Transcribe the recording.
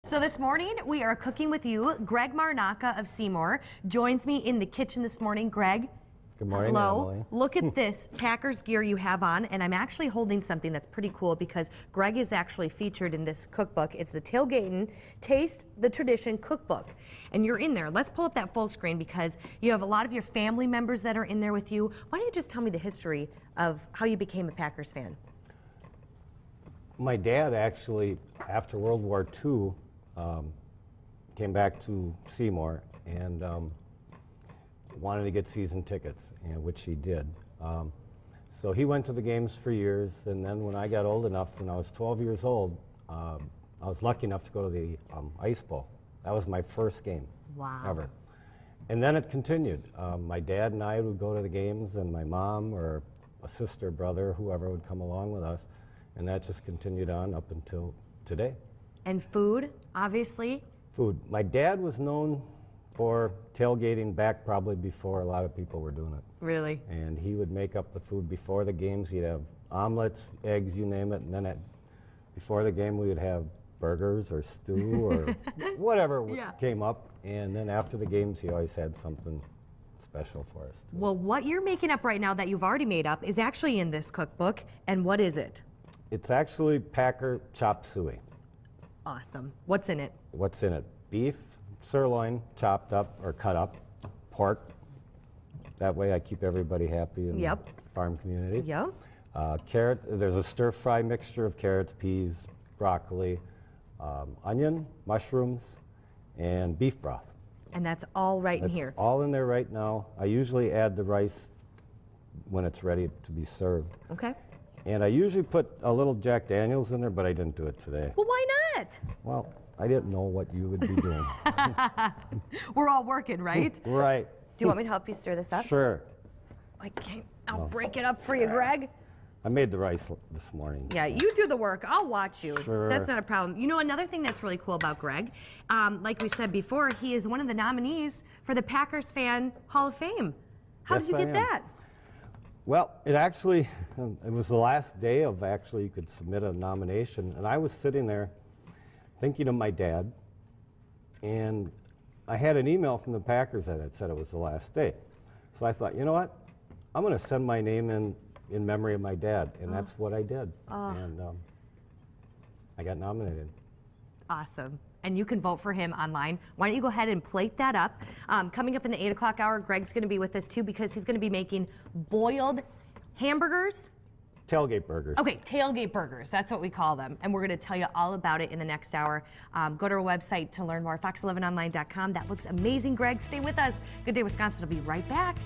So this morning we are cooking with you. Greg Marnocha of Seymour joins me in the kitchen this morning. Greg. Good morning, hello. Emily. Look at this Packers gear you have on, and I'm actually holding something that's pretty cool because Greg is actually featured in this cookbook. It's the Tailgatin' Taste the Tradition cookbook, and you're in there. Let's pull up that full screen because you have a lot of your family members that are in there with you. Why don't you just tell me the history of how you became a Packers fan? My dad actually, after World War II, came back to Seymour and wanted to get season tickets, which he did. So he went to the games for years, and then when I got old enough, when I was 12 years old, I was lucky enough to go to the Ice Bowl. That was my first game ever. And then it continued. My dad and I would go to the games, and my mom or a sister, brother, whoever would come along with us, and that just continued on up until today. And food, obviously? Food. My dad was known for tailgating back probably before a lot of people were doing it. Really? And he would make up the food before the games. He'd have omelets, eggs, you name it, and then before the game we would have burgers or stew or whatever came up. And then after the games he always had something special for us. Well, what you're making up right now that you've already made up is actually in this cookbook, and what is it? It's actually Packer chop suey. Awesome. What's in it? What's in it? Beef, sirloin, chopped up or cut up, pork. That way I keep everybody happy in the farm community. Yep. Carrot, there's a stir-fry mixture of carrots, peas, broccoli, onion, mushrooms, and beef broth. And that's all right in here? That's all in there right now. I usually add the rice when it's ready to be served. Okay. And I usually put a little Jack Daniels in there, but I didn't do it today. Well, why not? Well, I didn't know what you would be doing. We're all working, right? Right. Do you want me to help you stir this up? Sure. I'll break it up for you, Greg. I made the rice this morning. Yeah, you do the work. I'll watch you. Sure. That's not a problem. You know, another thing that's really cool about Greg, like we said before, he is one of the nominees for the Packers Fan Hall of Fame. How did you get that? Well, it was the last day of you could submit a nomination, and I was sitting there thinking of my dad, and I had an email from the Packers that had said it was the last day. So I thought, you know what? I'm going to send my name in memory of my dad, and that's what I did. And I got nominated. Awesome. And you can vote for him online. Why don't you go ahead and plate that up? Coming up in the 8 o'clock hour, Greg's going to be with us too because he's going to be making boiled hamburgers. Tailgate burgers. Okay, tailgate burgers. That's what we call them. And we're going to tell you all about it in the next hour. Go to our website to learn more, fox11online.com. That looks amazing, Greg. Stay with us. Good Day, Wisconsin will be right back.